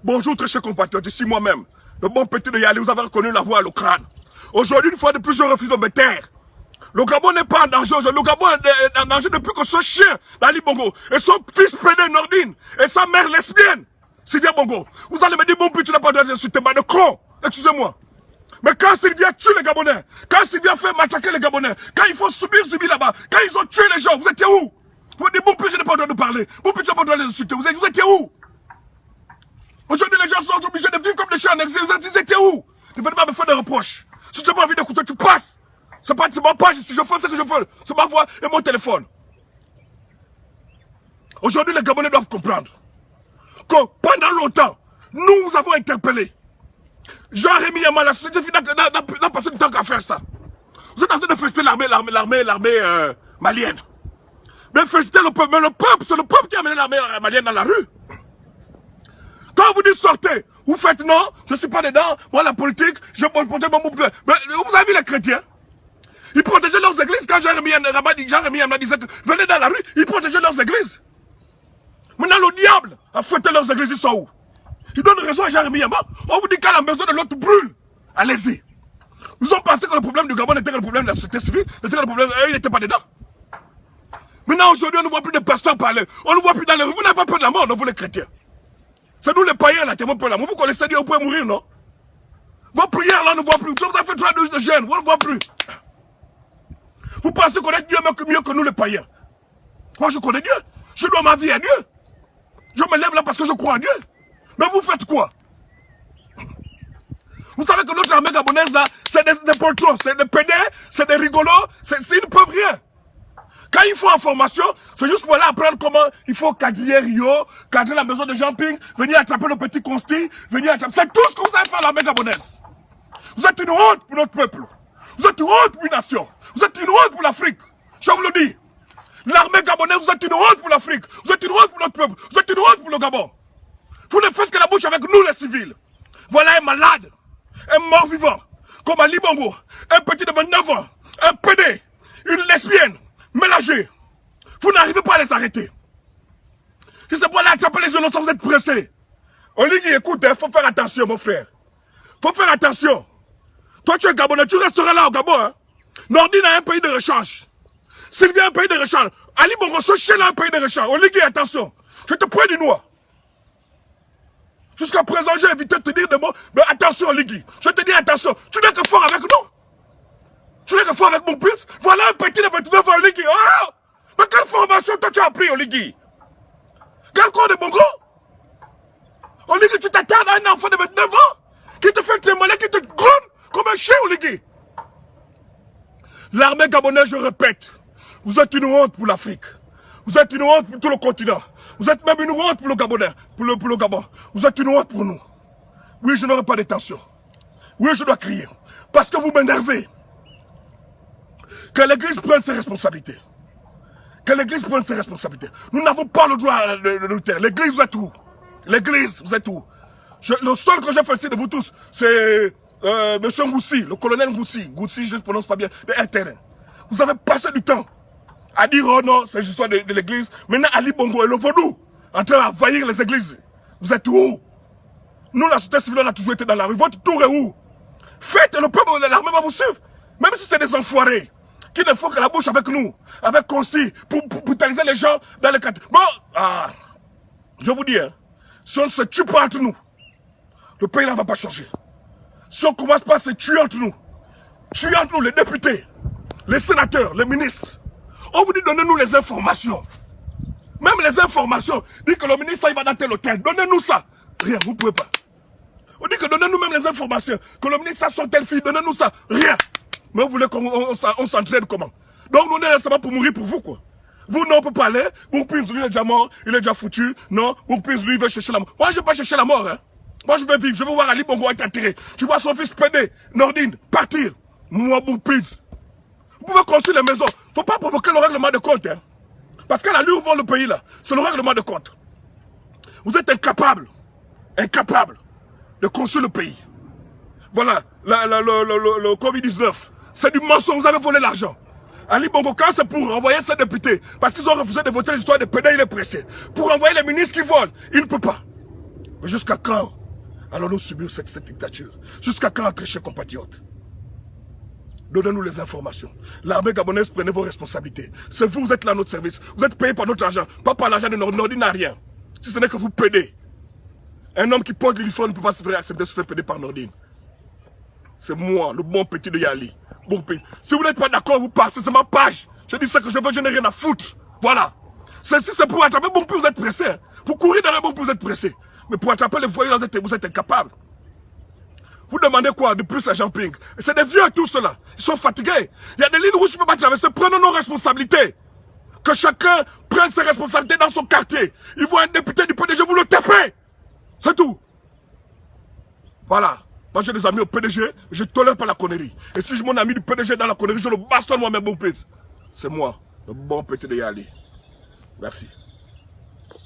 Bonjour très chers compatriotes, ici moi-même, le bon petit de Yali, vous avez reconnu la voix à le crâne. Aujourd'hui, une fois de plus, je refuse de me taire. Le Gabon n'est pas en danger, le Gabon est en danger depuis que ce chien d'Ali Bongo et son fils pédé Nordine et sa mère lesbienne, Sylvia Bongo. Vous allez me dire, bon, puis tu n'as pas de insulter, de con, excusez-moi. Mais quand Sylvia tue les Gabonais, quand Sylvia fait matraquer les Gabonais, quand il faut subir là-bas, quand ils ont tué les gens, vous étiez où? Vous me dites, bon, puis je n'ai pas le droit de parler, bon, puis tu n'as pas le droit de les insulter, vous étiez où? Aujourd'hui, les gens sont obligés de vivre comme des chiens en exil, vous étiez où? Ne venez pas me faire des reproches. Si tu n'as pas envie d'écouter, tu passes. C'est ma page ici, je fais ce que je veux. C'est ma voix et mon téléphone. Aujourd'hui, les Gabonais doivent comprendre que pendant longtemps, nous avons interpellé Jean-Rémy Yama, la société civile n'a passé du temps qu'à faire ça. Vous êtes en train de féliciter l'armée malienne. Mais féliciter le peuple, mais le peuple, c'est le peuple qui a amené l'armée malienne dans la rue. Quand vous dites sortez, vous faites non, je ne suis pas dedans, moi la politique, je protège mon groupe. Mais vous avez vu les chrétiens? Ils protégeaient leurs églises quand Jean-Rémy Yama disait que venez dans la rue, ils protégeaient leurs églises. Maintenant le diable a fêté leurs églises, ils sont où? Ils donnent raison à Jean-Rémy Yama. On vous dit quand la maison de l'autre brûle, allez-y. Vous ont pensé que le problème du Gabon était le problème de la société civile, était le problème, il n'était pas dedans. Maintenant aujourd'hui on ne voit plus de pasteurs parler, on ne voit plus dans les rues, vous n'avez pas peur de la mort, non, vous les chrétiens. C'est nous les païens là qui avons peur de la mort. Vous connaissez Dieu, vous pouvez mourir, non? Vos prières là, on ne voit plus. Vous avez fait 3 douches de jeûne, on ne voit plus. Vous pensez connaître Dieu mieux que nous les païens? Moi je connais Dieu. Je dois ma vie à Dieu. Je me lève là parce que je crois en Dieu. Mais vous faites quoi? Vous savez que notre armée gabonaise là, c'est des poltrons, c'est des pédés, c'est des rigolos, ils ne peuvent rien. Quand il faut en formation, c'est juste pour aller apprendre comment il faut cadrer Rio, cadrer la maison de Jean-Ping, venir attraper le petit consti, venir attraper... C'est tout ce que vous savez faire l'armée gabonaise. Vous êtes une honte pour notre peuple. Vous êtes une honte pour une nation. Vous êtes une honte pour l'Afrique. Je vous le dis. L'armée gabonaise, vous êtes une honte pour l'Afrique. Vous êtes une honte pour notre peuple. Vous êtes une honte pour le Gabon. Vous ne faites que la bouche avec nous les civils. Voilà un malade, un mort-vivant, comme Ali Bongo, un petit de 29 ans, un pédé, une lesbienne, mélangés. Vous n'arrivez pas à les arrêter. Si c'est pour aller attraper les innocents, vous êtes pressés. Oligui, écoute, il faut faire attention, mon frère. Faut faire attention. Toi, tu es Gabonais, tu resteras là au Gabon. Hein? Nordine a un pays de rechange. Sylvia a un pays de rechange. Ali Bongo, ce chien a un pays de rechange. Oligui, attention. Je te prends du noir. Jusqu'à présent, j'ai évité de te dire des mots. Mais attention, Oligui. Je te dis attention. Tu n'es que fort avec nous. Tu n'es que fort avec mon prince. Voilà un petit de 29 ans, Oligui. Oh! Mais quelle formation toi tu as appris, Oligui? Quel corps de Bongo? Oligui, tu t'attardes à un enfant de 29 ans qui te fait témoigner, qui te gronde comme un chien, Oligui. L'armée gabonaise, je répète, vous êtes une honte pour l'Afrique. Vous êtes une honte pour tout le continent. Vous êtes même une honte pour le Gabonais, pour le Gabon. Vous êtes une honte pour nous. Oui, je n'aurai pas d'intention. Oui, je dois crier. Parce que vous m'énervez. Que l'Église prenne ses responsabilités. Que l'Église prenne ses responsabilités. Nous n'avons pas le droit de nous taire. L'Église, vous êtes où? L'Église, vous êtes où? Le seul que j'ai fait de vous tous, c'est M. Ngoussi, le colonel Ngoussi. Ngoussi, je ne prononce pas bien, mais RTN. Vous avez passé du temps à dire, oh non, c'est l'histoire de l'Église. Maintenant, Ali Bongo et le vaudou, en train d'envahir les églises. Vous êtes où? Nous, la société civile, on a toujours été dans la rue. Votre tour est où? Faites, le peuple, l'armée va vous suivre. Même si c'est des enfoirés qui ne font que la bouche avec nous, avec Consti, pour brutaliser les gens dans les quartiers. Bon, je vous dis, hein, si on ne se tue pas entre nous, le pays là ne va pas changer. Si on ne commence pas à se tuer entre nous les députés, les sénateurs, les ministres, on vous dit donnez-nous les informations. Même les informations, dit que le ministre il va dans tel hôtel, donnez-nous ça. Rien, vous ne pouvez pas. On dit que donnez-nous même les informations, que le ministre soit telle fille, donnez-nous ça. Rien. Mais vous voulez qu'on s'entraîne comment? Donc nous on est là pour mourir pour vous quoi. Vous non, on peut pas aller. Bourpinz, lui il est déjà mort, il est déjà foutu. Non, Bourpinz, lui il veut chercher la mort. Moi je ne vais pas chercher la mort. Hein. Moi je vais vivre, je veux voir Ali Bongo être enterré. Je vois son fils pédé, Nordine, partir. Moi Bourpinz. Vous pouvez construire les maisons. Il ne faut pas provoquer le règlement de compte. Hein. Parce qu'à l'allure où vont le pays là, c'est le règlement de compte. Vous êtes incapable de construire le pays. Voilà, le Covid-19, c'est du mensonge, vous avez volé l'argent. Ali Bongo, quand c'est pour envoyer ses députés, parce qu'ils ont refusé de voter l'histoire de pédés, il est pressé. Pour envoyer les ministres qui volent, il ne peut pas. Mais jusqu'à quand allons-nous subir cette dictature? Jusqu'à quand, très chers compatriotes? Donnez-nous les informations. L'armée gabonaise, prenez vos responsabilités. C'est vous, vous êtes là à notre service. Vous êtes payé par notre argent, pas par l'argent de Nordi n'a rien. Si ce n'est que vous pédez. Un homme qui porte l'uniforme ne peut pas se faire accepter de se faire péder par Nordine. C'est moi, le bon petit de Yali. Bon petit. Si vous n'êtes pas d'accord, vous passez, c'est ma page. Je dis ça que je veux, je n'ai rien à foutre. Voilà. Si c'est pour attraper bon petit, vous êtes pressé. Pour courir derrière bon petit, vous êtes pressé. Mais pour attraper les voyous, vous êtes incapable. Vous demandez quoi de plus à Jean-Ping? C'est des vieux tout cela. Ils sont fatigués. Il y a des lignes rouges qui ne peuvent pas traverser. Prenons nos responsabilités. Que chacun prenne ses responsabilités dans son quartier. Il voit un député du PDG, vous le tapez. C'est tout. Voilà. Moi j'ai des amis au PDG, je ne tolère pas la connerie. Et si mon ami du PDG est dans la connerie, je le bastonne moi-même, bon pèse. C'est moi, le bon petit de Yali. Merci.